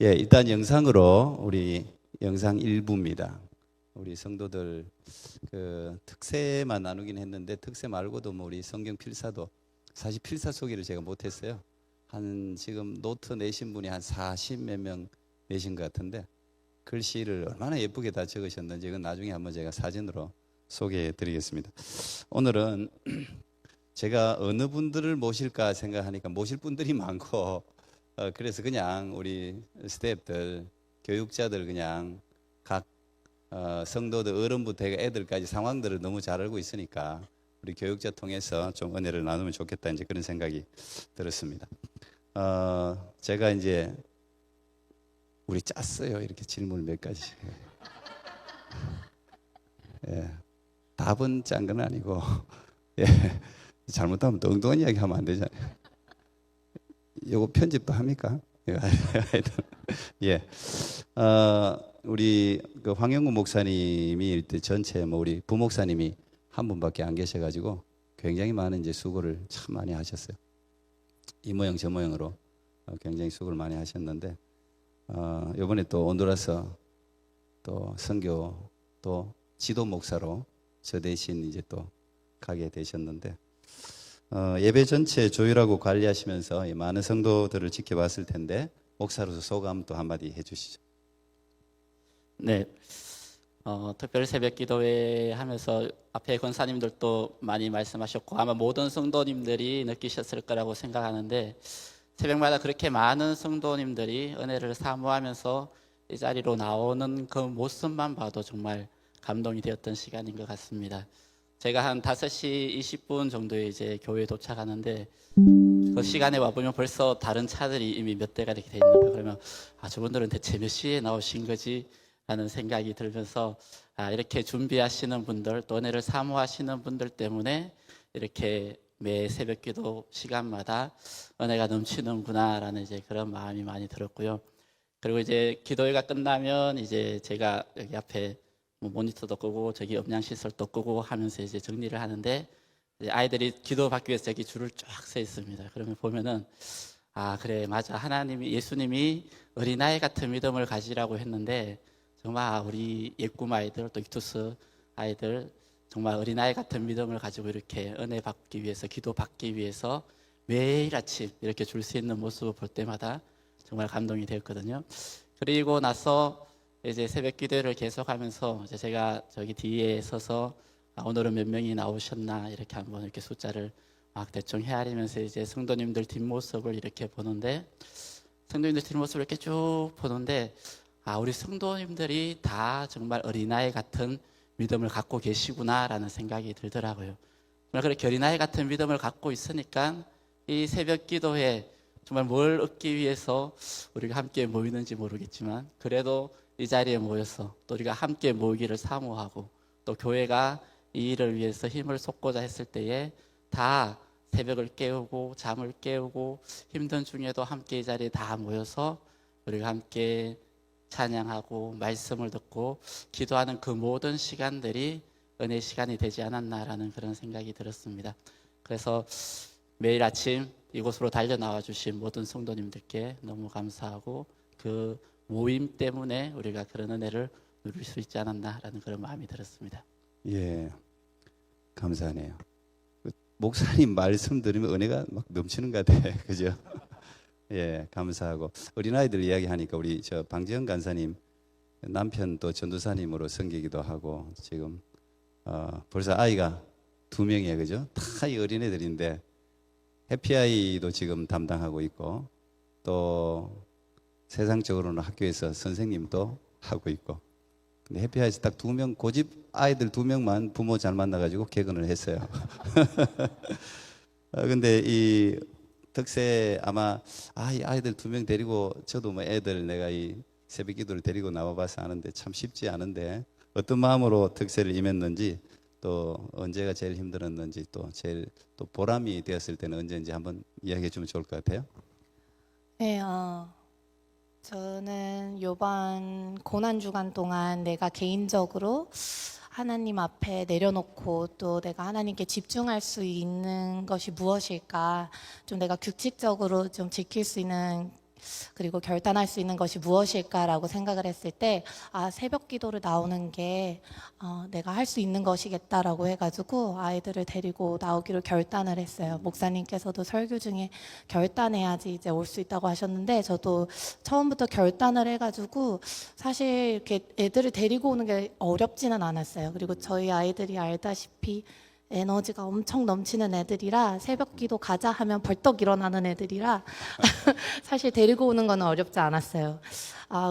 예, 일단 영상으로 우리 영상 일부입니다. 우리 성도들 그 특세만 나누긴 했는데 특세 말고도 뭐 우리 성경 필사도 사실 필사 소개를 제가 못했어요. 한 지금 노트 내신 분이 한 40 몇 명 내신 것 같은데 글씨를 얼마나 예쁘게 다 적으셨는지 이건 나중에 한번 제가 사진으로 소개해 드리겠습니다. 오늘은 제가 어느 분들을 모실까 생각하니까 모실 분들이 많고 그래서 그냥 우리 스태프들, 교육자들 그냥 각 성도들 어른부터 애들까지 상황들을 너무 잘 알고 있으니까 우리 교육자 통해서 좀 은혜를 나누면 좋겠다 이제 그런 생각이 들었습니다. 제가 이제 우리 짰어요 이렇게 질문을 몇 가지. 예, 답은 짠 건 아니고 예, 잘못하면 또 엉뚱한 이야기 하면 안 되잖아요. 요거 편집도 합니까? 예. 우리 그 황영구 목사님이 이때 전체 뭐 우리 부목사님이 한 분밖에 안 계셔가지고 굉장히 많은 이제 수고를 참 많이 하셨어요. 이 모양 저 모양으로 굉장히 수고를 많이 하셨는데 이번에 또 온두라스 또 선교 또 지도 목사로 저 대신 이제 또 가게 되셨는데. 예배 전체 조율하고 관리하시면서 많은 성도들을 지켜봤을 텐데 목사로서 소감 또 한마디 해주시죠. 네, 특별 새벽 기도회 하면서 앞에 권사님들도 많이 말씀하셨고 아마 모든 성도님들이 느끼셨을 거라고 생각하는데 새벽마다 그렇게 많은 성도님들이 은혜를 사모하면서 이 자리로 나오는 그 모습만 봐도 정말 감동이 되었던 시간인 것 같습니다. 제가 한 5시 20분 정도에 이제 교회에 도착하는데 그 시간에 와보면 벌써 다른 차들이 이미 몇 대가 이렇게 돼 있는 거예요. 그러면 저분들은 대체 몇 시에 나오신 거지? 라는 생각이 들면서 이렇게 준비하시는 분들 또 은혜를 사모하시는 분들 때문에 이렇게 매 새벽 기도 시간마다 은혜가 넘치는구나 라는 이제 그런 마음이 많이 들었고요. 그리고 이제 기도회가 끝나면 이제 제가 여기 앞에 뭐 모니터도 끄고 저기 음량 시설도 끄고 하면서 이제 정리를 하는데 이제 아이들이 기도받기 위해서 저기 줄을 쫙 서 있습니다. 그러면 보면은 그래 맞아 하나님이 예수님이 어린아이 같은 믿음을 가지라고 했는데 정말 우리 예꿈 아이들 또 이투스 아이들 정말 어린아이 같은 믿음을 가지고 이렇게 은혜 받기 위해서 기도받기 위해서 매일 아침 이렇게 줄 수 있는 모습을 볼 때마다 정말 감동이 되었거든요. 그리고 나서 이제 새벽 기도를 계속하면서 이제 제가 저기 뒤에 서서 오늘은 몇 명이 나오셨나 이렇게 한번 이렇게 숫자를 막 대충 헤아리면서 이제 성도님들 뒷모습을 이렇게 보는데 성도님들 뒷모습을 이렇게 쭉 보는데 우리 성도님들이 다 정말 어린아이 같은 믿음을 갖고 계시구나라는 생각이 들더라고요. 정말 그렇게 어린아이 같은 믿음을 갖고 있으니까 이 새벽 기도에 정말 뭘 얻기 위해서 우리가 함께 모이는지 모르겠지만 그래도 이 자리에 모여서 또 우리가 함께 모이기를 사모하고 또 교회가 이 일을 위해서 힘을 쏟고자 했을 때에 다 새벽을 깨우고 잠을 깨우고 힘든 중에도 함께 이 자리에 다 모여서 우리가 함께 찬양하고 말씀을 듣고 기도하는 그 모든 시간들이 은혜 시간이 되지 않았나라는 그런 생각이 들었습니다. 그래서 매일 아침 이곳으로 달려나와 주신 모든 성도님들께 너무 감사하고 그 모임 때문에 우리가 그런 은혜를 누릴 수 있지 않았나라는 그런 마음이 들었습니다. 예, 감사하네요. 목사님 말씀 들으면 은혜가 막 넘치는 것 같아요. 그죠? 예, 감사하고 어린아이들 이야기하니까 우리 저 방지영 간사님 남편 또 전도사님으로 섬기기도 하고 지금 벌써 아이가 2명이에요. 그죠? 다 이 어린애들인데 해피아이도 지금 담당하고 있고 또 세상적으로는 학교에서 선생님도 하고 있고 근데 해피아이에서 딱 2명 고집 아이들 2명만 부모 잘 만나가지고 개근을 했어요. 근데 이 특세 아마 이 아이들 2명 데리고 저도 뭐 애들 내가 이 새벽 기도를 데리고 나와봐서 아는데 참 쉽지 않은데 어떤 마음으로 특세를 임했는지 또 언제가 제일 힘들었는지 또 제일 또 보람이 되었을 때는 언제인지 한번 이야기해 주면 좋을 것 같아요. 네, 저는 이번 고난 주간 동안 내가 개인적으로 하나님 앞에 내려놓고 또 내가 하나님께 집중할 수 있는 것이 무엇일까 좀 내가 규칙적으로 좀 지킬 수 있는 그리고 결단할 수 있는 것이 무엇일까라고 생각을 했을 때, 새벽 기도를 나오는 게 내가 할 수 있는 것이겠다라고 해가지고 아이들을 데리고 나오기로 결단을 했어요. 목사님께서도 설교 중에 결단해야지 이제 올 수 있다고 하셨는데, 저도 처음부터 결단을 해가지고 사실 이렇게 애들을 데리고 오는 게 어렵지는 않았어요. 그리고 저희 아이들이 알다시피 에너지가 엄청 넘치는 애들이라, 새벽 기도 가자 하면 벌떡 일어나는 애들이라 사실 데리고 오는 건 어렵지 않았어요.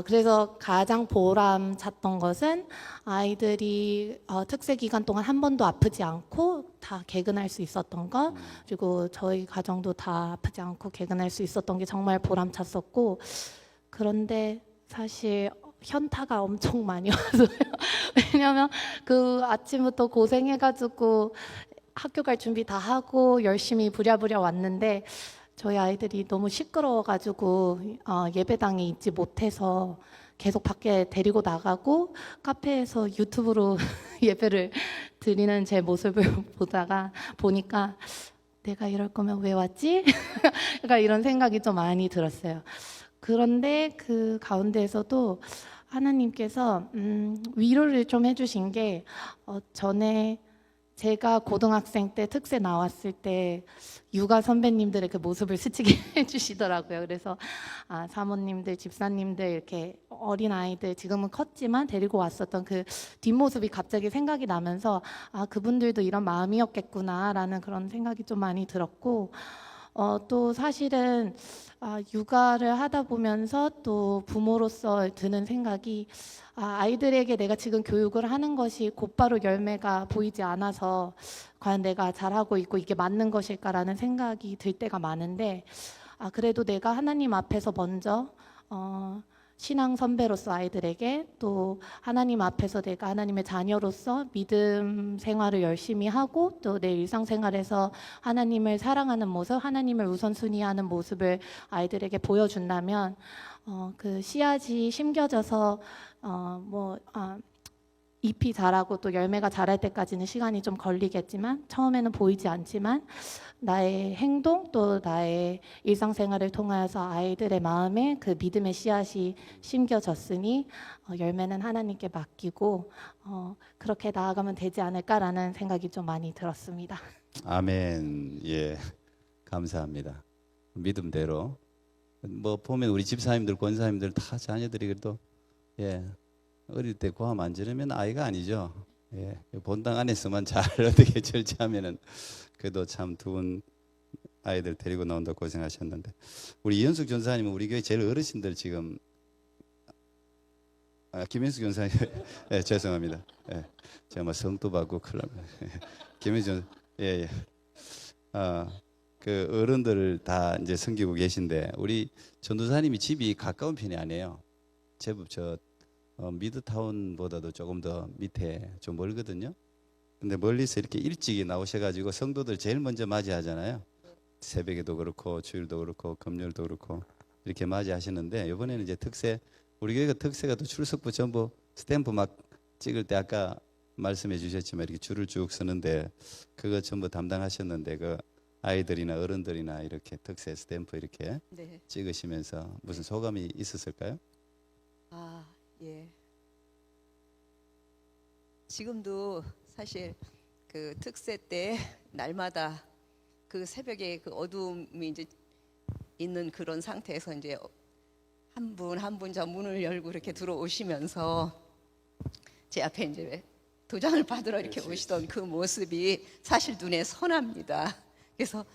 그래서 가장 보람 찼던 것은 아이들이 특세 기간 동안 한 번도 아프지 않고 다 개근할 수 있었던 것, 그리고 저희 가정도 다 아프지 않고 개근할 수 있었던 게 정말 보람 찼었고, 그런데 사실 현타가 엄청 많이 왔어요. 왜냐면 그 아침부터 고생해가지고 학교 갈 준비 다 하고 열심히 부랴부랴 왔는데, 저희 아이들이 너무 시끄러워가지고 예배당에 있지 못해서 계속 밖에 데리고 나가고 카페에서 유튜브로 예배를 드리는 제 모습을 보니까 내가 이럴 거면 왜 왔지? 그러니까 이런 생각이 좀 많이 들었어요. 그런데 그 가운데에서도 하나님께서 위로를 좀 해주신 게, 전에 제가 고등학생 때 특세 나왔을 때 육아 선배님들의 그 모습을 스치게 해주시더라고요. 그래서 사모님들, 집사님들, 이렇게 어린 아이들 지금은 컸지만 데리고 왔었던 그 뒷모습이 갑자기 생각이 나면서 그분들도 이런 마음이었겠구나라는 그런 생각이 좀 많이 들었고, 또 사실은 육아를 하다 보면서 또 부모로서 드는 생각이, 아이들에게 내가 지금 교육을 하는 것이 곧바로 열매가 보이지 않아서 과연 내가 잘하고 있고 이게 맞는 것일까라는 생각이 들 때가 많은데, 그래도 내가 하나님 앞에서 먼저 신앙 선배로서 아이들에게, 또 하나님 앞에서 내가 하나님의 자녀로서 믿음 생활을 열심히 하고, 또 내 일상생활에서 하나님을 사랑하는 모습, 하나님을 우선순위하는 모습을 아이들에게 보여준다면 그 씨앗이 심겨져서 잎이 자라고 또 열매가 자랄 때까지는 시간이 좀 걸리겠지만, 처음에는 보이지 않지만 나의 행동 또 나의 일상생활을 통하여서 아이들의 마음에 그 믿음의 씨앗이 심겨졌으니 열매는 하나님께 맡기고 그렇게 나아가면 되지 않을까라는 생각이 좀 많이 들었습니다. 아멘. 예, 감사합니다. 믿음대로 보면 우리 집사님들, 권사님들 다 자녀들이 그래도 어릴 때 고함 안 지르면 아이가 아니죠. 본당 안에서만 잘 어떻게 절제하면은 그래도 참 두 분 아이들 데리고 나온다 고생하셨는데, 우리 이현숙 전사님은 우리 교회 제일 어르신들 지금 김현숙 전사님 죄송합니다. 제가 뭐 성도 받고 큰일 납니다. 김현숙 그 어른들을 다 이제 섬기고 계신데, 우리 전도사님이 집이 가까운 편이 아니에요. 제법 미드타운보다도 조금 더 밑에 좀 멀거든요. 근데 멀리서 이렇게 일찍 나오셔가지고 성도들 제일 먼저 맞이하잖아요. 새벽에도 그렇고 주일도 그렇고 금요일도 그렇고 이렇게 맞이하시는데, 이번에는 이제 우리 교회가 특세가 또 출석부 전부 스탬프 막 찍을 때 아까 말씀해 주셨지만 이렇게 줄을 쭉 서는데 그거 전부 담당하셨는데, 그 아이들이나 어른들이나 이렇게 특세 스탬프 이렇게 찍으시면서 무슨 소감이 있었을까요? 예. 지금도 사실 그 특세 때 날마다 그 새벽에 그 어두움이 이제 있는 그런 상태에서 이제 한 분 한 분 저 문을 열고 이렇게 들어오시면서 제 앞에 이제 도장을 받으러 이렇게 오시던 그 모습이 사실 눈에 선합니다. 그래서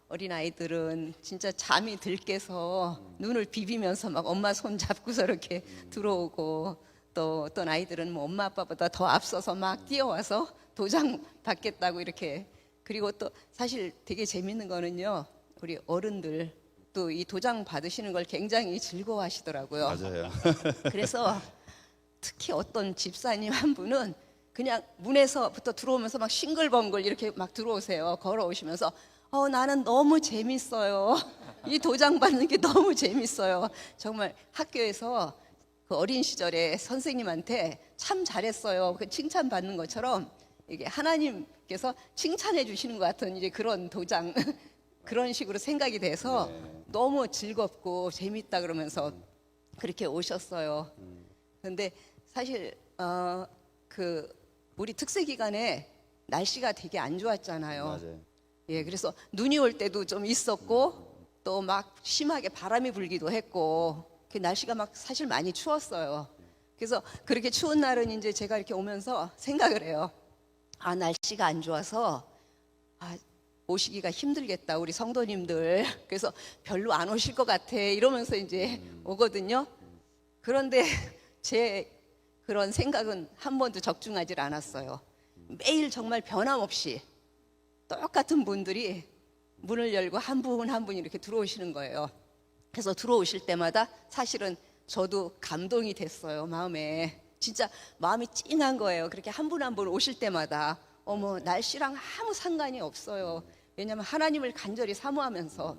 어린 아이들은 진짜 잠이 들깨서 눈을 비비면서 막 엄마 손 잡고서 이렇게 들어오고, 또 어떤 아이들은 엄마 아빠보다 더 앞서서 막 뛰어와서 도장 받겠다고 이렇게. 그리고 또 사실 되게 재밌는 거는요, 우리 어른들 또 이 도장 받으시는 걸 굉장히 즐거워하시더라고요. 맞아요. 그래서 특히 어떤 집사님 한 분은 그냥 문에서부터 들어오면서 막 싱글벙글 이렇게 막 들어오세요. 걸어오시면서 나는 너무 재밌어요. 이 도장 받는 게 너무 재밌어요. 정말 학교에서 그 어린 시절에 선생님한테 참 잘했어요, 그 칭찬 받는 것처럼 이게 하나님께서 칭찬해 주시는 것 같은 이제 그런 도장 그런 식으로 생각이 돼서 네. 너무 즐겁고 재밌다 그러면서 그렇게 오셨어요. 그런데 사실 그 우리 특세 기간에 날씨가 되게 안 좋았잖아요. 맞아요. 예, 그래서 눈이 올 때도 좀 있었고 또 막 심하게 바람이 불기도 했고 그 날씨가 막 사실 많이 추웠어요. 그래서 그렇게 추운 날은 이제 제가 이렇게 오면서 생각을 해요. 아, 날씨가 안 좋아서 오시기가 힘들겠다 우리 성도님들. 그래서 별로 안 오실 것 같아 이러면서 이제 오거든요. 그런데 제 그런 생각은 한 번도 적중하지 않았어요. 매일 정말 변함없이 똑같은 분들이 문을 열고 한 분 한 분이 이렇게 들어오시는 거예요. 그래서 들어오실 때마다 사실은 저도 감동이 됐어요. 마음에 진짜 마음이 찡한 거예요. 그렇게 한 분 한 분 오실 때마다 어머, 날씨랑 아무 상관이 없어요. 왜냐하면 하나님을 간절히 사모하면서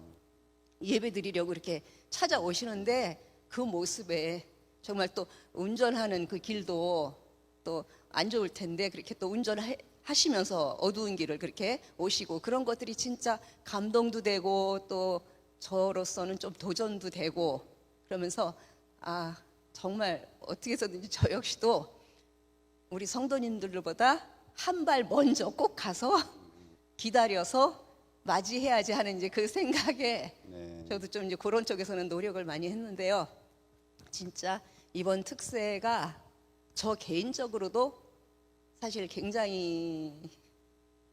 예배드리려고 이렇게 찾아오시는데 그 모습에 정말 또 운전하는 그 길도 또 안 좋을 텐데 그렇게 또 운전하시면서 어두운 길을 그렇게 오시고 그런 것들이 진짜 감동도 되고 또 저로서는 좀 도전도 되고 그러면서 정말 어떻게 해서든지 저 역시도 우리 성도님들보다 한 발 먼저 꼭 가서 기다려서 맞이해야지 하는 이제 그 생각에 네. 저도 좀 이제 그런 쪽에서는 노력을 많이 했는데요. 진짜 이번 특세가 저 개인적으로도 사실 굉장히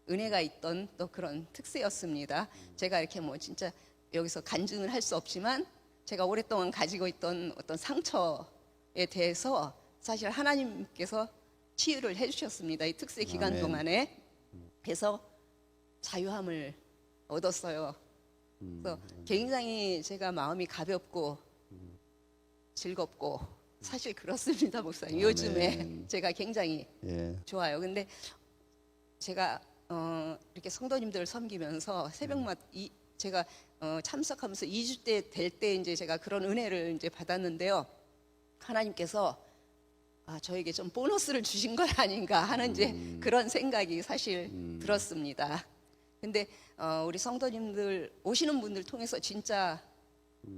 은혜가 있던 또 그런 특세였습니다. 제가 이렇게 뭐 진짜 여기서 간증을 할 수 없지만 제가 오랫동안 가지고 있던 어떤 상처에 대해서 사실 하나님께서 치유를 해주셨습니다. 이 특세 기간 아멘. 동안에. 그래서 자유함을 얻었어요. 그래서 굉장히 제가 마음이 가볍고 즐겁고 사실 그렇습니다, 목사님. 요즘에 아멘. 제가 굉장히 예. 좋아요. 근데 제가 이렇게 성도님들을 섬기면서 새벽마다 제가 참석하면서 2주 때 될 때 이제 제가 그런 은혜를 이제 받았는데요. 하나님께서 저에게 좀 보너스를 주신 건 아닌가 하는 이제 그런 생각이 사실 들었습니다. 근데 우리 성도님들 오시는 분들 통해서 진짜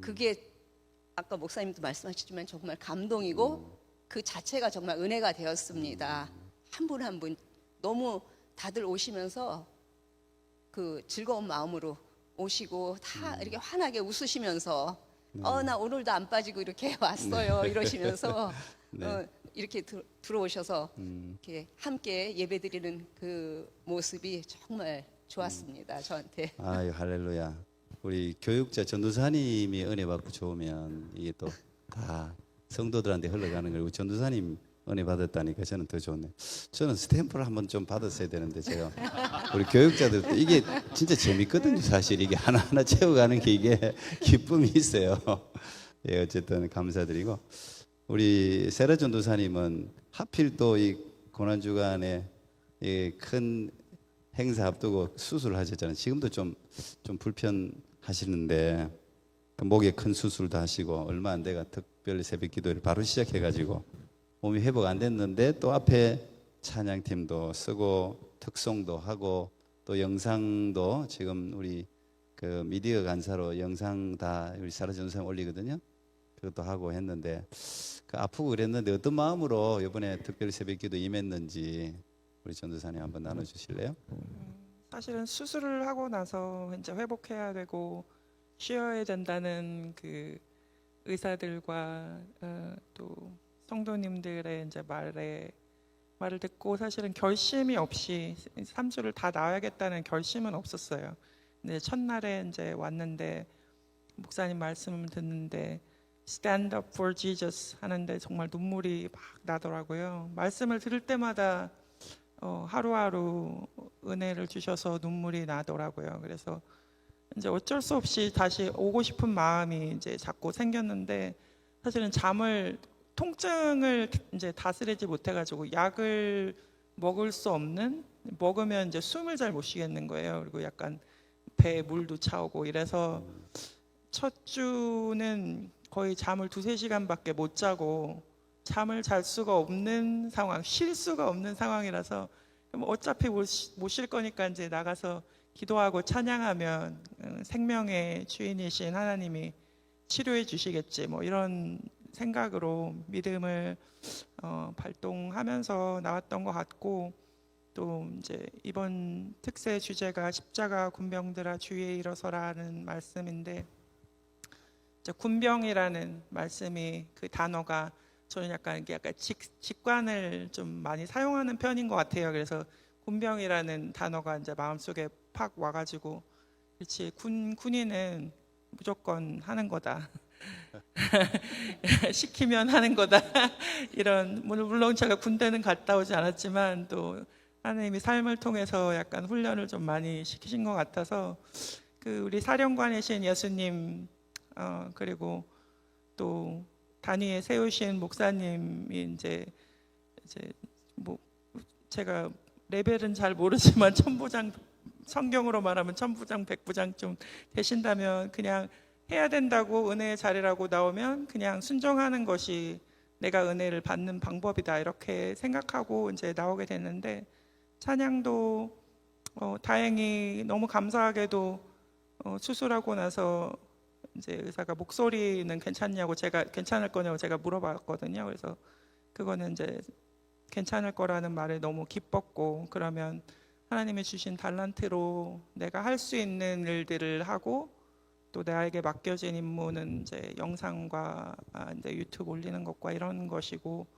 그게 아까 목사님도 말씀하셨지만 정말 감동이고 그 자체가 정말 은혜가 되었습니다. 한 분 한 분 너무 다들 오시면서 그 즐거운 마음으로 오시고 다 이렇게 환하게 웃으시면서 나 오늘도 안 빠지고 이렇게 왔어요 이러시면서 네. 이렇게 들어오셔서 이렇게 함께 예배드리는 그 모습이 정말 좋았습니다. 저한테. 아유 할렐루야. 우리 교육자 전도사님이 은혜 받고 좋으면 이게 또 다 성도들한테 흘러가는 거고 전도사님 은혜 받았다니까 저는 더 좋네요. 저는 스탬프를 한번 좀 받았어야 되는데 제가 우리 교육자들도 이게 진짜 재밌거든요. 사실 이게 하나하나 채워가는 게 이게 기쁨이 있어요. 예, 어쨌든 감사드리고 우리 세라 전도사님은 하필 또 이 고난 주간에 이 큰 행사 앞두고 수술을 하셨잖아요. 지금도 좀 불편하시는데 그 목에 큰 수술도 하시고 얼마 안 돼가 특별 새벽 기도를 바로 시작해가지고 몸이 회복 안 됐는데 또 앞에 찬양팀도 쓰고 특송도 하고 또 영상도 지금 우리 그 미디어 간사로 영상 다 우리 사라 전도사님 올리거든요. 그것도 하고 했는데 그 아프고 그랬는데 어떤 마음으로 이번에 특별 새벽 기도 임했는지 우리 전도사님 한번 나눠주실래요? 사실은 수술을 하고 나서 이제 회복해야 되고 쉬어야 된다는 그 의사들과 또 성도님들의 이제 말을 듣고 사실은 결심이 없이 3주를 다 나와야겠다는 결심은 없었어요. 근데 첫날에 이제 왔는데 목사님 말씀을 듣는데 Stand up for Jesus 하는데 정말 눈물이 막 나더라고요. 말씀을 들을 때마다 하루하루 은혜를 주셔서 눈물이 나더라고요. 그래서 이제 어쩔 수 없이 다시 오고 싶은 마음이 이제 자꾸 생겼는데 사실은 통증을 이제 다스리지 못해가지고 약을 먹을 수 없는 먹으면 이제 숨을 잘 못 쉬겠는 거예요. 그리고 약간 배에 물도 차오고 이래서 첫 주는 거의 잠을 2-3시간밖에 못 자고 잠을 잘 수가 없는 상황, 쉴 수가 없는 상황이라서 어차피 못 쉴 거니까 이제 나가서 기도하고 찬양하면 생명의 주인이신 하나님이 치료해 주시겠지 뭐 이런 생각으로 믿음을 발동하면서 나왔던 것 같고, 또 이제 이번 특세 주제가 십자가 군병들아 주위에 일어서라는 말씀인데, 이제 군병이라는 말씀이 그 단어가 저는 약간 직관을 좀 많이 사용하는 편인 것 같아요. 그래서 군병이라는 단어가 이제 마음속에 팍 와가지고, 그렇지, 군인은 무조건 하는 거다. 시키면 하는 거다. 이런, 물론 제가 군대는 갔다 오지 않았지만 또 하나님이 삶을 통해서 약간 훈련을 좀 많이 시키신 것 같아서, 그 우리 사령관이신 예수님, 그리고 또 단위에 세우신 목사님이 이제 뭐 제가 레벨은 잘 모르지만 천부장, 성경으로 말하면 천부장, 백부장 좀 되신다면 그냥 해야 된다고, 은혜의 자리라고 나오면 그냥 순종하는 것이 내가 은혜를 받는 방법이다, 이렇게 생각하고 이제 나오게 됐는데, 찬양도 다행히 너무 감사하게도 수술하고 나서 이제 의사가 목소리는 괜찮냐고, 제가 괜찮을 거냐고 제가 물어봤거든요. 그래서 그거는 이제 괜찮을 거라는 말에 너무 기뻤고, 그러면 하나님이 주신 달란트로 내가 할 수 있는 일들을 하고, 또 나에게 맡겨진 임무는 이제 영상과 이제 유튜브 올리는 것과 이런 것이고,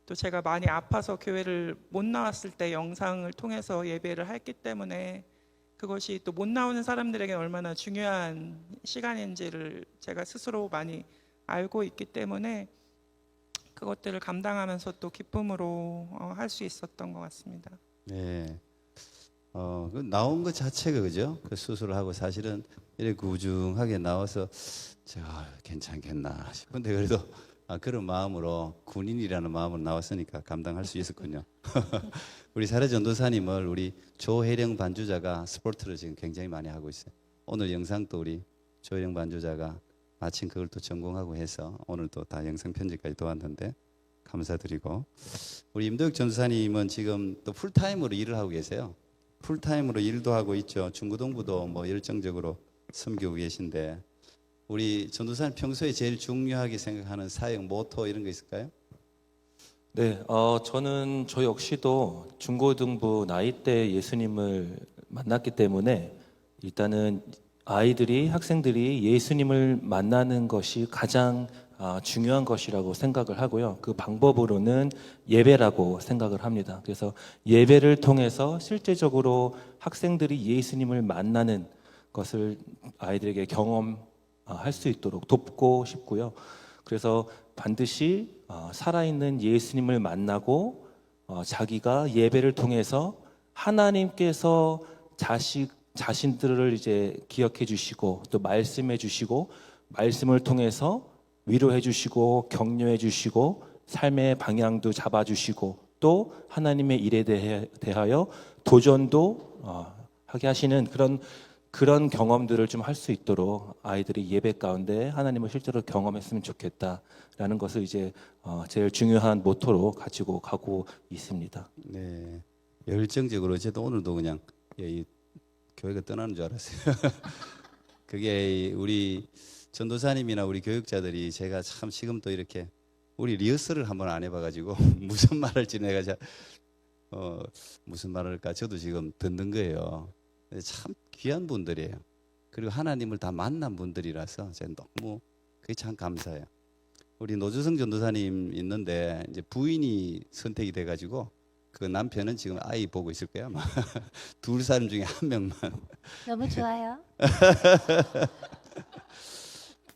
또 제가 많이 아파서 교회를 못 나왔을 때 영상을 통해서 예배를 했기 때문에 그것이 또 못 나오는 사람들에게 얼마나 중요한 시간인지를 제가 스스로 많이 알고 있기 때문에 그것들을 감당하면서 또 기쁨으로 할 수 있었던 것 같습니다. 네. 그 나온 것 자체가 그죠? 그 수술을 하고 사실은 이렇게 구중하게 나와서 괜찮겠나 싶은데, 그래도 그런 마음으로, 군인이라는 마음으로 나왔으니까 감당할 수 있었군요. 우리 사례 전도사님을 우리 조혜령 반주자가 스포트를 지금 굉장히 많이 하고 있어요. 오늘 영상도 우리 조혜령 반주자가 마침 그걸 또 전공하고 해서 오늘 또 다 영상 편집까지 도왔는데 감사드리고, 우리 임도혁 전도사님은 지금 또 풀타임으로 일을 하고 계세요. 풀타임으로 일도 하고 있죠. 중고등부도 뭐 열정적으로 섬기고 계신데, 우리 전도사님 평소에 제일 중요하게 생각하는 사역 모토 이런 거 있을까요? 네, 저 역시도 중고등부 나이 때 예수님을 만났기 때문에 일단은 학생들이 예수님을 만나는 것이 가장 중요한 것이라고 생각을 하고요. 그 방법으로는 예배라고 생각을 합니다. 그래서 예배를 통해서 실제적으로 학생들이 예수님을 만나는 것을 아이들에게 경험할 수 있도록 돕고 싶고요. 그래서 반드시 살아있는 예수님을 만나고 자기가 예배를 통해서 하나님께서 자신들을 이제 기억해 주시고 또 말씀해 주시고, 말씀을 통해서 위로해 주시고 격려해 주시고 삶의 방향도 잡아 주시고, 또 하나님의 일에 대하여 도전도 하게 하시는 그런 경험들을 좀 할 수 있도록 아이들이 예배 가운데 하나님을 실제로 경험했으면 좋겠다라는 것을 이제 제일 중요한 모토로 가지고 가고 있습니다. 네, 열정적으로. 저도 오늘도 그냥 이 교회가 떠나는 줄 알았어요. 그게 우리 전도사님이나 우리 교육자들이, 제가 참 지금 또 이렇게 우리 리허설을 한번 안 해봐가지고 무슨 말할지 내가 무슨 말을 할까 저도 지금 듣는 거예요. 참 귀한 분들이에요. 그리고 하나님을 다 만난 분들이라서 제가 너무 그게 참 감사해요. 우리 노주성 전도사님 있는데 이제 부인이 선택이 돼가지고 그 남편은 지금 아이 보고 있을 거야 아마. 둘 사람 중에 한 명만. 너무 좋아요.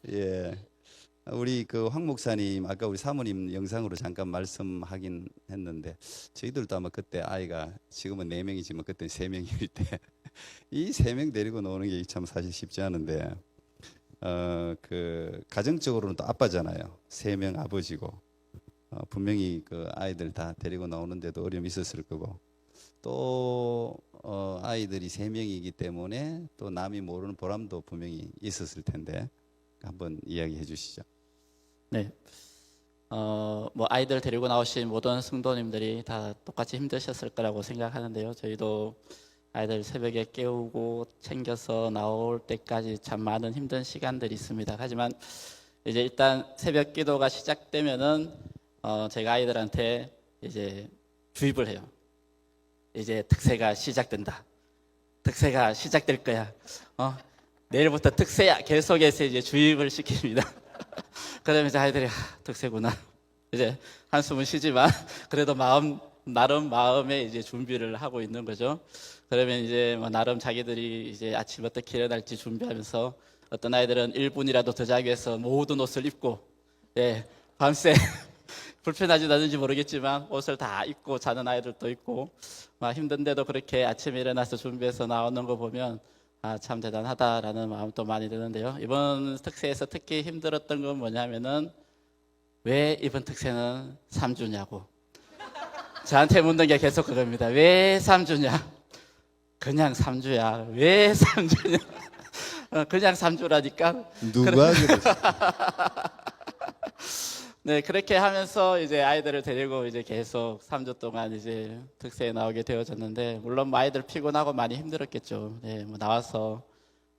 예. 우리 그 황 목사님 아까 우리 사모님 영상으로 잠깐 말씀하긴 했는데, 저희들도 아마 그때 아이가 지금은 4명이지만 그때 3명일 때 이 3명 데리고 노는 게 참 사실 쉽지 않은데, 그 가정적으로는 또 아빠잖아요. 3명 아버지고, 분명히 그 아이들 다 데리고 나오는데도 어려움이 있었을 거고, 또 아이들이 3명이기 때문에 또 남이 모르는 보람도 분명히 있었을 텐데 한번 이야기해 주시죠. 네. 뭐 아이들 데리고 나오신 모든 성도님들이 다 똑같이 힘드셨을 거라고 생각하는데요. 저희도 아이들 새벽에 깨우고 챙겨서 나올 때까지 참 많은 힘든 시간들이 있습니다. 하지만 이제 일단 새벽 기도가 시작되면은 제가 아이들한테 이제 주입을 해요. 이제 특세가 시작된다. 특세가 시작될 거야. 내일부터 특세야. 계속해서 이제 주입을 시킵니다. 그러면 이제 아이들이 특세구나. 이제 한숨은 쉬지만 그래도 나름 마음에 이제 준비를 하고 있는 거죠. 그러면 이제 뭐 나름 자기들이 이제 아침 어떻게 일어날지 준비하면서 어떤 아이들은 1분이라도 더 자기 위해서 모든 옷을 입고 밤새 불편하지 않은지 모르겠지만 옷을 다 입고 자는 아이들도 있고 막 힘든데도 그렇게 아침에 일어나서 준비해서 나오는 거 보면 참 대단하다라는 마음도 많이 드는데요. 이번 특세에서 특히 힘들었던 건 뭐냐면은 왜 이번 특세는 3주냐고 저한테 묻는 게 계속 그겁니다. 왜 3주냐? 그냥 3주야. 왜 3주냐? 그냥 3주라니까. 누가 그랬어? 네, 그렇게 하면서 이제 아이들을 데리고 이제 계속 3주 동안 이제 특세에 나오게 되어졌는데, 물론 뭐 아이들 피곤하고 많이 힘들었겠죠. 네, 뭐 나와서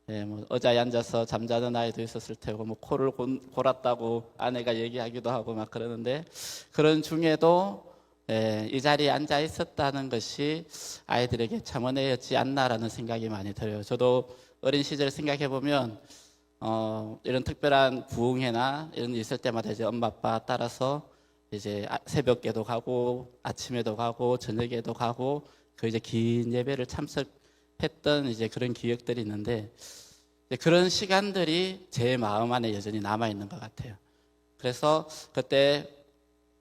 뭐 의자에 앉아서 잠자는 아이도 있었을 테고, 뭐 코를 골았다고 아내가 얘기하기도 하고 막 그러는데, 그런 중에도 이 자리에 앉아 있었다는 것이 아이들에게 참 은혜였지 않나라는 생각이 많이 들어요. 저도 어린 시절 생각해 보면 이런 특별한 부흥회나 이런 일 있을 때마다 이제 엄마 아빠 따라서 이제 새벽에도 가고 아침에도 가고 저녁에도 가고 그 이제 긴 예배를 참석했던 이제 그런 기억들이 있는데, 이제 그런 시간들이 제 마음 안에 여전히 남아 있는 것 같아요. 그래서 그때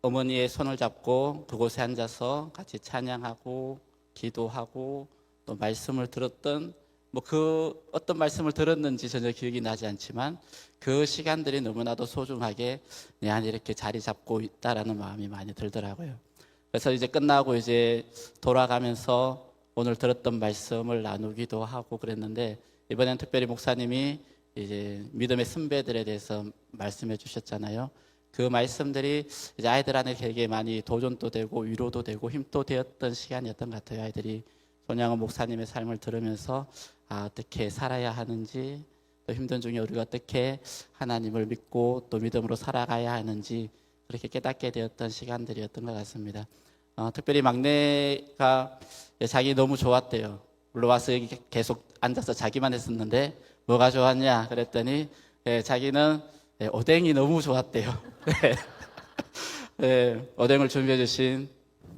어머니의 손을 잡고 그곳에 앉아서 같이 찬양하고 기도하고 또 말씀을 들었던, 뭐 그 어떤 말씀을 들었는지 전혀 기억이 나지 않지만 그 시간들이 너무나도 소중하게 내 안에 이렇게 자리 잡고 있다라는 마음이 많이 들더라고요. 그래서 이제 끝나고 이제 돌아가면서 오늘 들었던 말씀을 나누기도 하고 그랬는데, 이번엔 특별히 목사님이 이제 믿음의 선배들에 대해서 말씀해 주셨잖아요. 그 말씀들이 이제 아이들 안에 되게 많이 도전도 되고 위로도 되고 힘도 되었던 시간이었던 것 같아요. 아이들이 손양원 목사님의 삶을 들으면서 어떻게 살아야 하는지, 또 힘든 중에 우리가 어떻게 하나님을 믿고 또 믿음으로 살아가야 하는지 그렇게 깨닫게 되었던 시간들이었던 것 같습니다. 특별히 막내가 자기 너무 좋았대요. 올라와서 여기 계속 앉아서 자기만 했었는데 뭐가 좋았냐 그랬더니 자기는 오뎅이 너무 좋았대요. 오뎅을 준비해 주신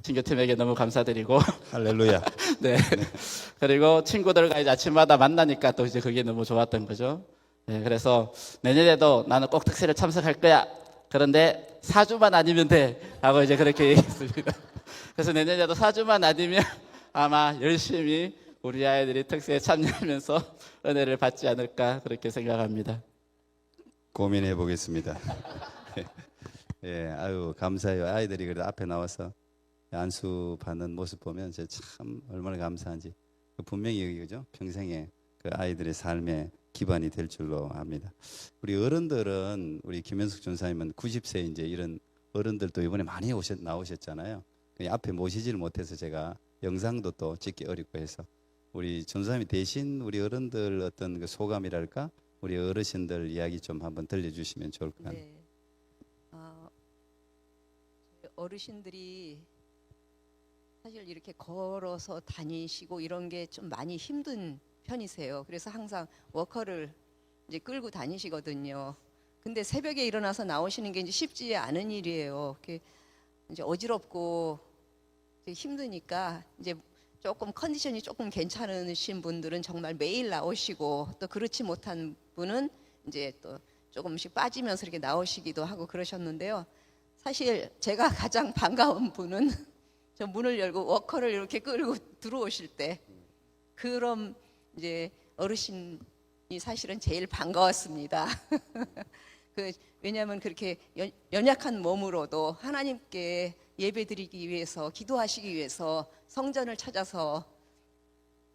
친교팀에게 너무 감사드리고 할렐루야. 네. 그리고 친구들과 이제 아침마다 만나니까 또 이제 그게 너무 좋았던 거죠. 그래서 내년에도 나는 꼭 특세를 참석할 거야. 그런데 4주만 아니면 돼. 하고 이제 그렇게 얘기했습니다. 그래서 내년에도 4주만 아니면 아마 열심히 우리 아이들이 특세에 참여하면서 은혜를 받지 않을까 그렇게 생각합니다. 고민해 보겠습니다. 아유 감사해요. 아이들이 그래도 앞에 나와서 안수 받는 모습 보면 참 얼마나 감사한지 분명히 여기죠. 평생에 그 아이들의 삶의 기반이 될 줄로 압니다. 우리 어른들은 우리 김현숙 전사님은 90세 이제 이런 어른들도 이번에 많이 나오셨잖아요. 앞에 모시지를 못해서 제가 영상도 또 찍기 어렵고 해서 우리 전사님이 대신 우리 어른들 어떤 그 소감이랄까 우리 어르신들 이야기 좀 한번 들려주시면 좋을 것 같아요. 네. 어르신들이 사실 이렇게 걸어서 다니시고 이런 게 좀 많이 힘든 편이세요. 그래서 항상 워커를 이제 끌고 다니시거든요. 근데 새벽에 일어나서 나오시는 게 이제 쉽지 않은 일이에요. 이제 어지럽고 이제 힘드니까 이제 조금 컨디션이 조금 괜찮으신 분들은 정말 매일 나오시고, 또 그렇지 못한 분은 이제 또 조금씩 빠지면서 이렇게 나오시기도 하고 그러셨는데요. 사실 제가 가장 반가운 분은 저 문을 열고 워커를 이렇게 끌고 들어오실 때 그런 이제 어르신이 사실은 제일 반가웠습니다. 왜냐하면 그렇게 연약한 몸으로도 하나님께 예배드리기 위해서, 기도하시기 위해서 성전을 찾아서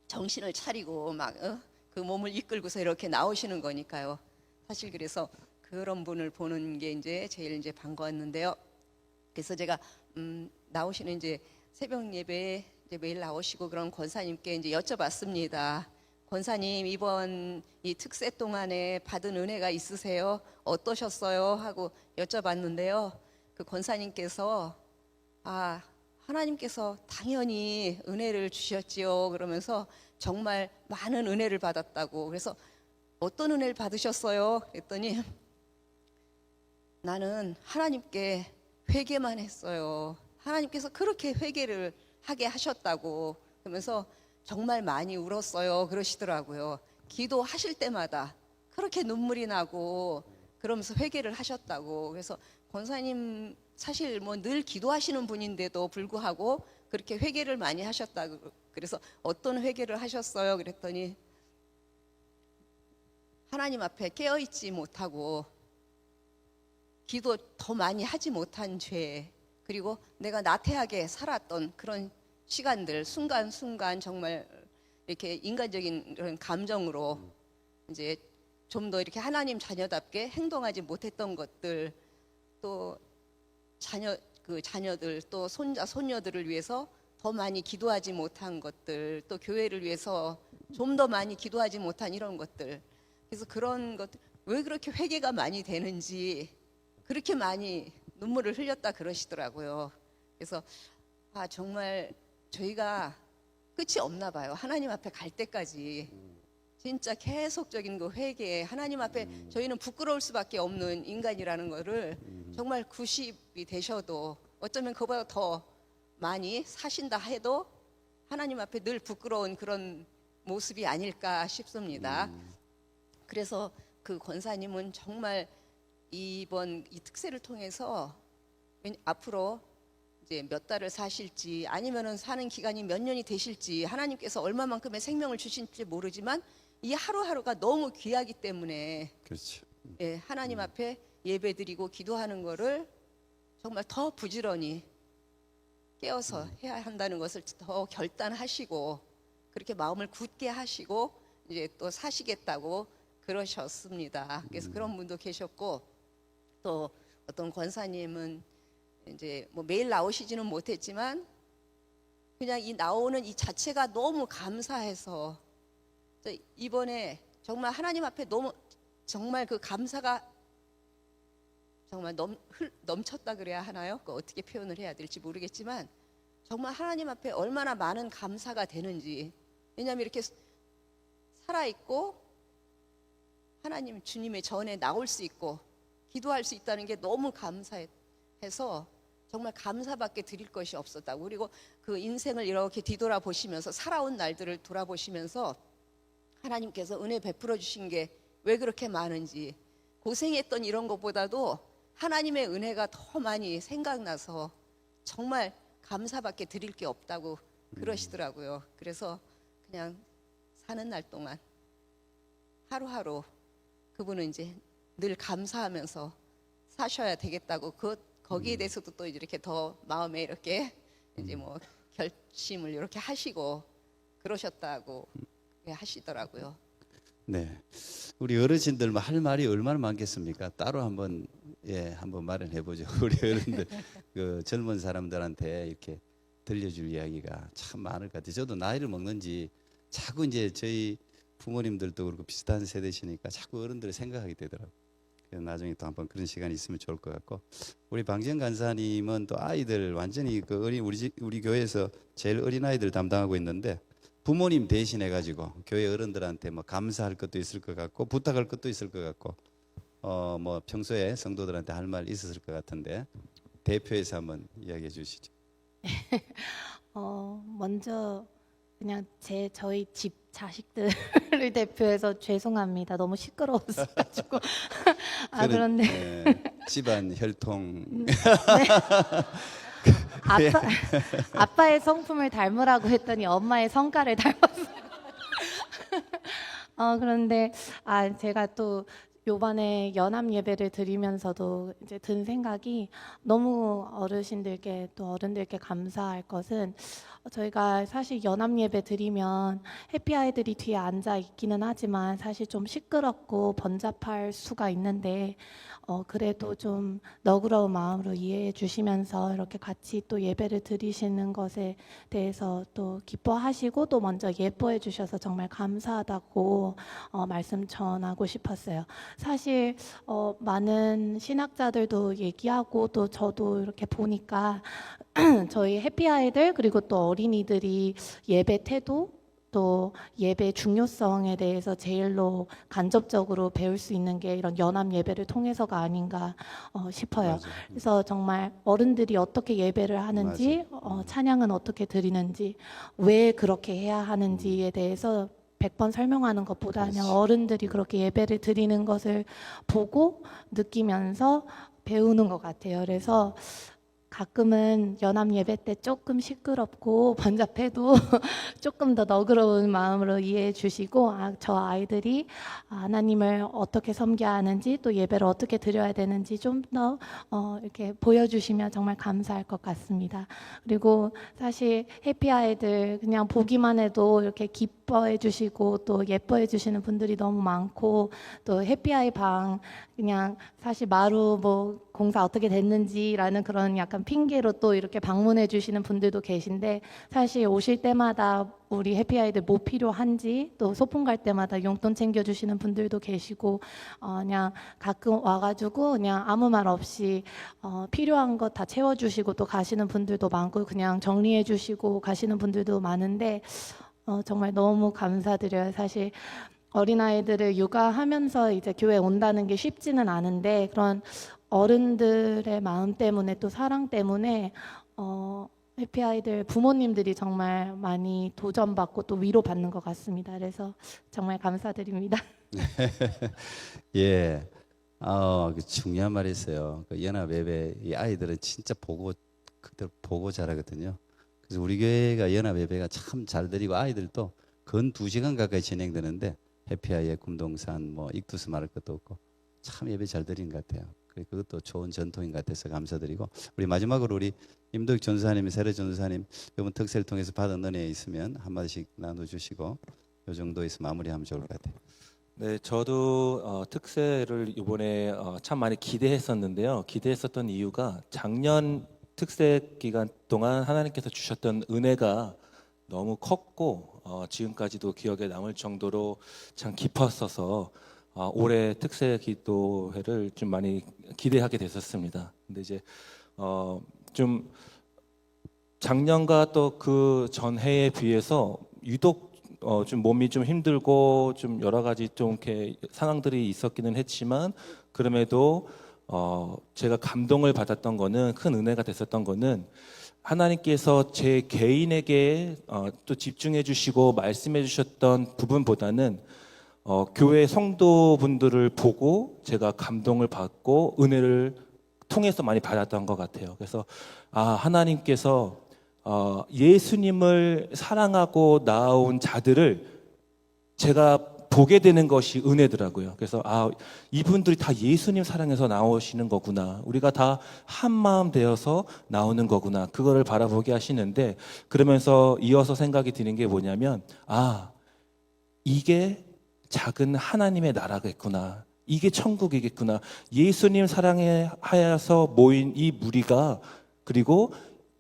정신을 차리고 막 그 몸을 이끌고서 이렇게 나오시는 거니까요. 사실 그래서 그런 분을 보는 게 이제 제일 이제 반가웠는데요. 그래서 제가 나오시는 이제 새벽 예배에 이제 이제 매일 나오시고 그런 권사님께 이제 여쭤봤습니다. 권사님, 이번 이 특세 동안에 받은 은혜가 있으세요? 어떠셨어요? 하고 여쭤봤는데요. 그 권사님께서 하나님께서 당연히 은혜를 주셨지요. 그러면서 정말 많은 은혜를 받았다고. 그래서 어떤 은혜를 받으셨어요? 그랬더니 나는 하나님께 회개만 했어요. 하나님께서 그렇게 회개를 하게 하셨다고. 그러면서 정말 많이 울었어요. 그러시더라고요. 기도하실 때마다 그렇게 눈물이 나고 그러면서 회개를 하셨다고. 그래서 권사님 사실 뭐 늘 기도하시는 분인데도 불구하고 그렇게 회개를 많이 하셨다고. 그래서 어떤 회개를 하셨어요? 그랬더니 하나님 앞에 깨어있지 못하고 기도 더 많이 하지 못한 죄, 그리고 내가 나태하게 살았던 그런 시간들, 순간순간 정말 이렇게 인간적인 그런 감정으로 이제 좀 더 이렇게 하나님 자녀답게 행동하지 못했던 것들, 또 자녀들, 또 손자 손녀들을 위해서 더 많이 기도하지 못한 것들, 또 교회를 위해서 좀 더 많이 기도하지 못한 이런 것들. 그래서 그런 것들, 왜 그렇게 회개가 많이 되는지 그렇게 많이 눈물을 흘렸다 그러시더라고요. 그래서 정말 저희가 끝이 없나 봐요. 하나님 앞에 갈 때까지 진짜 계속적인 그 회개, 하나님 앞에 저희는 부끄러울 수밖에 없는 인간이라는 거를 정말 90이 되셔도 어쩌면 그보다 더 많이 사신다 해도 하나님 앞에 늘 부끄러운 그런 모습이 아닐까 싶습니다. 그래서 그 권사님은 정말 이번 이 특세를 통해서 앞으로 이제 몇 달을 사실지 아니면은 사는 기간이 몇 년이 되실지 하나님께서 얼마만큼의 생명을 주실지 모르지만 이 하루하루가 너무 귀하기 때문에 그렇죠. 예, 하나님 앞에 예배드리고 기도하는 거를 정말 더 부지런히 깨어서 해야 한다는 것을 더 결단하시고 그렇게 마음을 굳게 하시고 이제 또 사시겠다고 그러셨습니다. 그래서 그런 분도 계셨고, 또 어떤 권사님은 이제 뭐 매일 나오시지는 못했지만 그냥 이 나오는 이 자체가 너무 감사해서 이번에 정말 하나님 앞에 너무 정말 그 감사가 정말 넘쳤다 그래야 하나요? 그 어떻게 표현을 해야 될지 모르겠지만 정말 하나님 앞에 얼마나 많은 감사가 되는지. 왜냐하면 이렇게 살아있고 하나님 주님의 전에 나올 수 있고 기도할 수 있다는 게 너무 감사해서 정말 감사밖에 드릴 것이 없었다고. 그리고 그 인생을 이렇게 뒤돌아보시면서 살아온 날들을 돌아보시면서 하나님께서 은혜 베풀어 주신 게 왜 그렇게 많은지, 고생했던 이런 것보다도 하나님의 은혜가 더 많이 생각나서 정말 감사밖에 드릴 게 없다고 그러시더라고요. 그래서 그냥 사는 날 동안 하루하루 그분은 이제 늘 감사하면서 사셔야 되겠다고, 거기에 대해서도 또 이렇게 더 마음에 이렇게 이제 뭐 결심을 이렇게 하시고 그러셨다고 하시더라고요. 네, 우리 어르신들 할 말이 얼마나 많겠습니까? 따로 한번 한번 마련해 보죠. 우리 어른들 그 젊은 사람들한테 이렇게 들려줄 이야기가 참 많을 것 같아요. 저도 나이를 먹는지 자꾸 이제 저희 부모님들도 그렇고 비슷한 세대시니까 자꾸 어른들을 생각하게 되더라고요. 그래서 나중에 또 한번 그런 시간이 있으면 좋을 것 같고, 우리 방지현 간사님은 또 아이들 완전히 그 우리 교회에서 제일 어린 아이들 담당하고 있는데 부모님 대신해 가지고 교회 어른들한테 뭐 감사할 것도 있을 것 같고 부탁할 것도 있을 것 같고 뭐 평소에 성도들한테 할 말 있었을 것 같은데 대표해서 한번 이야기해 주시죠. 먼저 그냥 저희 집 자식들을 대표해서 죄송합니다. 너무 시끄러워서 가지고 그런데 집안 혈통 아빠의 성품을 닮으라고 했더니 엄마의 성깔을 닮았어요. 그런데 제가 또 요번에 연합 예배를 드리면서도 이제 든 생각이 너무 어르신들께 또 어른들께 감사할 것은 저희가 사실 연합 예배 드리면 해피아이들이 뒤에 앉아 있기는 하지만 사실 좀 시끄럽고 번잡할 수가 있는데 그래도 좀 너그러운 마음으로 이해해 주시면서 이렇게 같이 또 예배를 드리시는 것에 대해서 또 기뻐하시고 또 먼저 예뻐해 주셔서 정말 감사하다고 말씀 전하고 싶었어요. 사실 많은 신학자들도 얘기하고 또 저도 이렇게 보니까 저희 해피아이들 그리고 또 어린이들이 예배 태도 또 예배 중요성에 대해서 제일로 간접적으로 배울 수 있는 게 이런 연합 예배를 통해서가 아닌가 싶어요. 맞아. 그래서 정말 어른들이 어떻게 예배를 하는지, 맞아. 찬양은 어떻게 드리는지, 왜 그렇게 해야 하는지에 대해서 100번 설명하는 것보다 그냥 그렇지. 어른들이 그렇게 예배를 드리는 것을 보고 느끼면서 배우는 것 같아요. 그래서 가끔은 연합 예배 때 조금 시끄럽고 번잡해도 조금 더 너그러운 마음으로 이해해 주시고 저 아이들이 하나님을 어떻게 섬겨야 하는지 또 예배를 어떻게 드려야 되는지 좀 더 이렇게 보여주시면 정말 감사할 것 같습니다. 그리고 사실 해피 아이들 그냥 보기만 해도 이렇게 기뻐해 주시고 또 예뻐해 주시는 분들이 너무 많고 또 해피아이 방 그냥 사실 마루 뭐 공사 어떻게 됐는지라는 그런 약간 핑계로 또 이렇게 방문해 주시는 분들도 계신데 사실 오실 때마다 우리 해피아이들 뭐 필요한지 또 소풍 갈 때마다 용돈 챙겨주시는 분들도 계시고 그냥 가끔 와가지고 그냥 아무 말 없이 필요한 것 다 채워주시고 또 가시는 분들도 많고 그냥 정리해 주시고 가시는 분들도 많은데 정말 너무 감사드려요. 사실 어린아이들을 육아하면서 이제 교회 온다는 게 쉽지는 않은데 그런 어른들의 마음 때문에 또 사랑 때문에 해피아이들 부모님들이 정말 많이 도전받고 또 위로받는 것 같습니다. 그래서 정말 감사드립니다. 예. 그 중요한 말이 있어요. 그 연합 예배 이 아이들은 진짜 보고 그대로 보고 자라거든요. 그래서 우리 교회가 연합 예배가 참 잘 드리고 아이들도 근 2시간 가까이 진행되는데 해피아이의 kum동산 뭐 익투스 말할 것도 없고 참 예배 잘 드린 것 같아요. 그것도 좋은 전통인 것 같아서 감사드리고 우리 마지막으로 우리 임덕 전사님, 세례 전사님 이번 특세를 통해서 받은 은혜에 있으면 한마디씩 나눠주시고 이 정도에서 마무리하면 좋을 것 같아요. 네, 저도 특세를 이번에 참 많이 기대했었는데요. 기대했었던 이유가 작년 특세 기간 동안 하나님께서 주셨던 은혜가 너무 컸고 지금까지도 기억에 남을 정도로 참 깊었어서 올해 특세 기도회를 좀 많이 기대하게 됐었습니다. 근데 이제 좀 작년과 또 그 전해에 비해서 유독 좀 몸이 좀 힘들고 좀 여러 가지 좀 이렇게 상황들이 있었기는 했지만 그럼에도 제가 감동을 받았던 거는 큰 은혜가 됐었던 거는 하나님께서 제 개인에게 또 집중해 주시고 말씀해 주셨던 부분보다는 교회 성도분들을 보고 제가 감동을 받고 은혜를 통해서 많이 받았던 것 같아요. 그래서 하나님께서 예수님을 사랑하고 나아온 자들을 제가 보게 되는 것이 은혜더라고요. 그래서 이분들이 다 예수님 사랑해서 나오시는 거구나. 우리가 다 한 마음 되어서 나오는 거구나. 그거를 바라보게 하시는데 그러면서 이어서 생각이 드는 게 뭐냐면 이게 작은 하나님의 나라겠구나. 이게 천국이겠구나. 예수님 사랑에 하여서 모인 이 무리가 그리고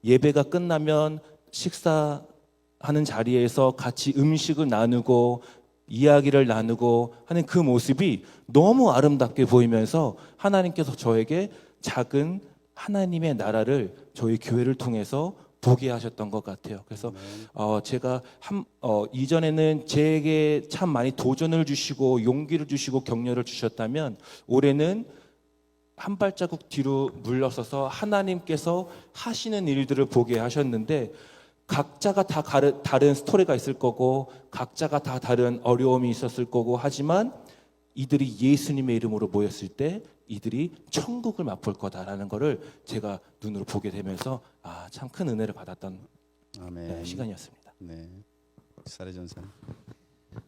예배가 끝나면 식사하는 자리에서 같이 음식을 나누고 이야기를 나누고 하는 그 모습이 너무 아름답게 보이면서 하나님께서 저에게 작은 하나님의 나라를 저희 교회를 통해서 보게 하셨던 것 같아요. 그래서 제가 이전에는 제게 참 많이 도전을 주시고 용기를 주시고 격려를 주셨다면 올해는 한 발자국 뒤로 물러서서 하나님께서 하시는 일들을 보게 하셨는데 각자가 다 다른 스토리가 있을 거고 각자가 다 다른 어려움이 있었을 거고 하지만 이들이 예수님의 이름으로 모였을 때 이들이 천국을 맛볼 거다라는 거를 제가 눈으로 보게 되면서 참 큰 은혜를 받았던 아멘. 시간이었습니다. 네. 사례 전사님.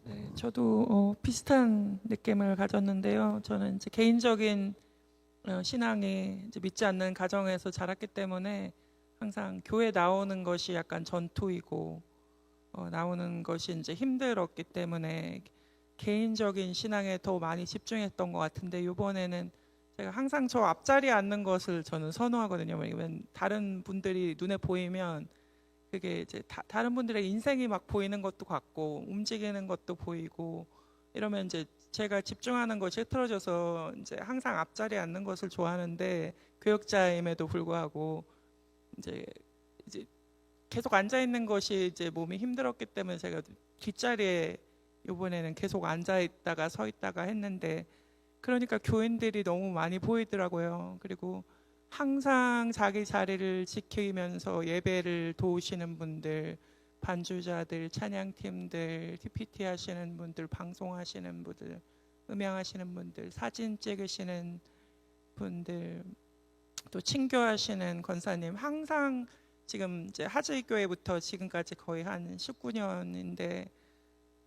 네, 저도 비슷한 느낌을 가졌는데요. 저는 이제 개인적인 신앙에 이제 믿지 않는 가정에서 자랐기 때문에 항상 교회 나오는 것이 약간 전투이고 나오는 것이 이제 힘들었기 때문에 개인적인 신앙에 더 많이 집중했던 것 같은데 이번에는 제가 항상 저 앞자리에 앉는 것을 저는 선호하거든요. 왜냐면 다른 분들이 눈에 보이면 그게 이제 다른 분들의 인생이 막 보이는 것도 같고 움직이는 것도 보이고 이러면 이제 제가 집중하는 것이 흐트러져서 이제 항상 앞자리에 앉는 것을 좋아하는데 교역자임에도 불구하고 이제 계속 앉아 있는 것이 이제 몸이 힘들었기 때문에 제가 뒷자리에 이번에는 계속 앉아 있다가 서 있다가 했는데 그러니까 교인들이 너무 많이 보이더라고요. 그리고 항상 자기 자리를 지키면서 예배를 도우시는 분들, 반주자들, 찬양팀들, TPT 하시는 분들, 방송하시는 분들, 음향하시는 분들, 사진 찍으시는 분들, 또 친교하시는 권사님, 항상 지금 이제 하즈교회부터 지금까지 거의 한 19년인데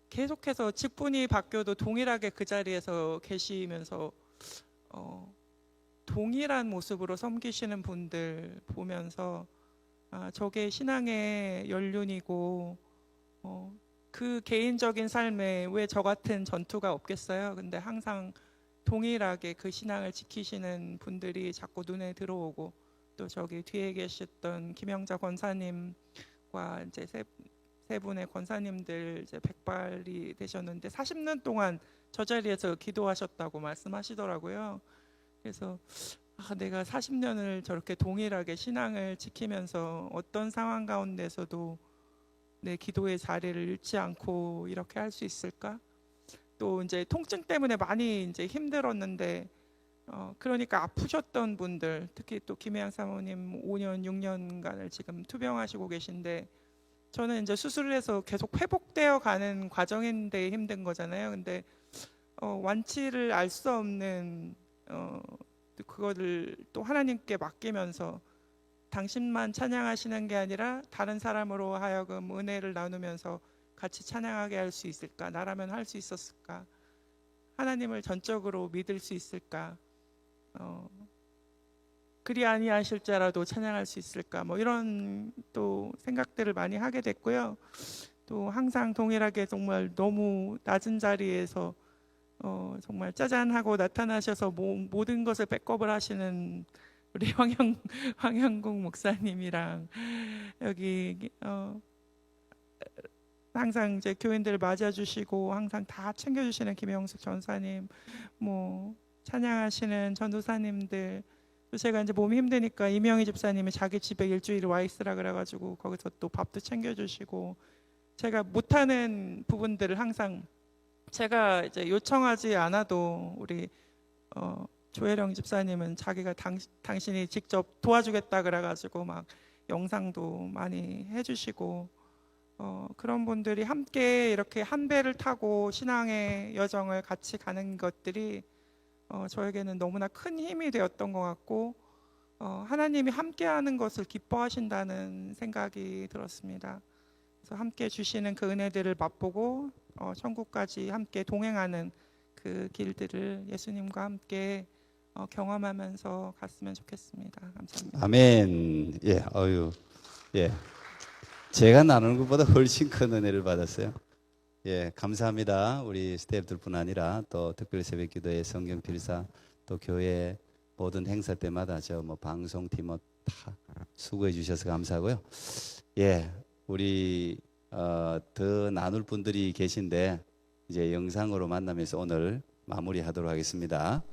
계속해서 직분이 바뀌어도 동일하게 그 자리에서 계시면서 동일한 모습으로 섬기시는 분들 보면서 저게 신앙의 연륜이고 그 개인적인 삶에 왜 저 같은 전투가 없겠어요? 근데 항상 동일하게 그 신앙을 지키시는 분들이 자꾸 눈에 들어오고 또 저기 뒤에 계셨던 김영자 권사님과 이제 세 분의 권사님들 이제 백발이 되셨는데 40년 동안 저 자리에서 기도하셨다고 말씀하시더라고요. 그래서 내가 40년을 저렇게 동일하게 신앙을 지키면서 어떤 상황 가운데서도 내 기도의 자리를 잃지 않고 이렇게 할 수 있을까? 또 이제 통증 때문에 많이 이제 힘들었는데 그러니까 아프셨던 분들, 특히 또 김혜양 사모님 5년 6년간을 지금 투병하시고 계신데 저는 이제 수술을 해서 계속 회복되어 가는 과정인데 힘든 거잖아요. 근데 완치를 알 수 없는 그거를 또 하나님께 맡기면서 당신만 찬양하시는 게 아니라 다른 사람으로 하여금 은혜를 나누면서 같이 찬양하게 할 수 있을까? 나라면 할 수 있었을까? 하나님을 전적으로 믿을 수 있을까? 그리 아니하실지라도 찬양할 수 있을까? 뭐 이런 또 생각들을 많이 하게 됐고요. 또 항상 동일하게 정말 너무 낮은 자리에서 정말 짜잔하고 나타나셔서 모든 것을 백업을 하시는 우리 황영국 목사님이랑 여기 항상 이제 교인들 맞아주시고 항상 다 챙겨주시는 김영숙 전사님, 뭐 찬양하시는 전도사님들, 또 제가 이제 몸이 힘드니까 이명희 집사님이 자기 집에 일주일 와 있으라 그래가지고 거기서 또 밥도 챙겨주시고 제가 못하는 부분들을 항상 제가 이제 요청하지 않아도 우리 조혜령 집사님은 자기가 당신이 직접 도와주겠다 그래가지고 막 영상도 많이 해주시고 그런 분들이 함께 이렇게 한 배를 타고 신앙의 여정을 같이 가는 것들이 저에게는 너무나 큰 힘이 되었던 것 같고 하나님이 함께하는 것을 기뻐하신다는 생각이 들었습니다. 그래서 함께 주시는 그 은혜들을 맛보고 천국까지 함께 동행하는 그 길들을 예수님과 함께 경험하면서 갔으면 좋겠습니다. 감사합니다. 아멘. 예, 예. 제가 나누는 것보다 훨씬 큰 은혜를 받았어요. 예, 감사합니다. 우리 스태프들뿐 아니라 또 특별 새벽기도회 성경 필사 또 교회 모든 행사 때마다 저 뭐 방송팀 다 수고해 주셔서 감사하고요. 예, 우리 더 나눌 분들이 계신데 이제 영상으로 만나면서 오늘 마무리하도록 하겠습니다.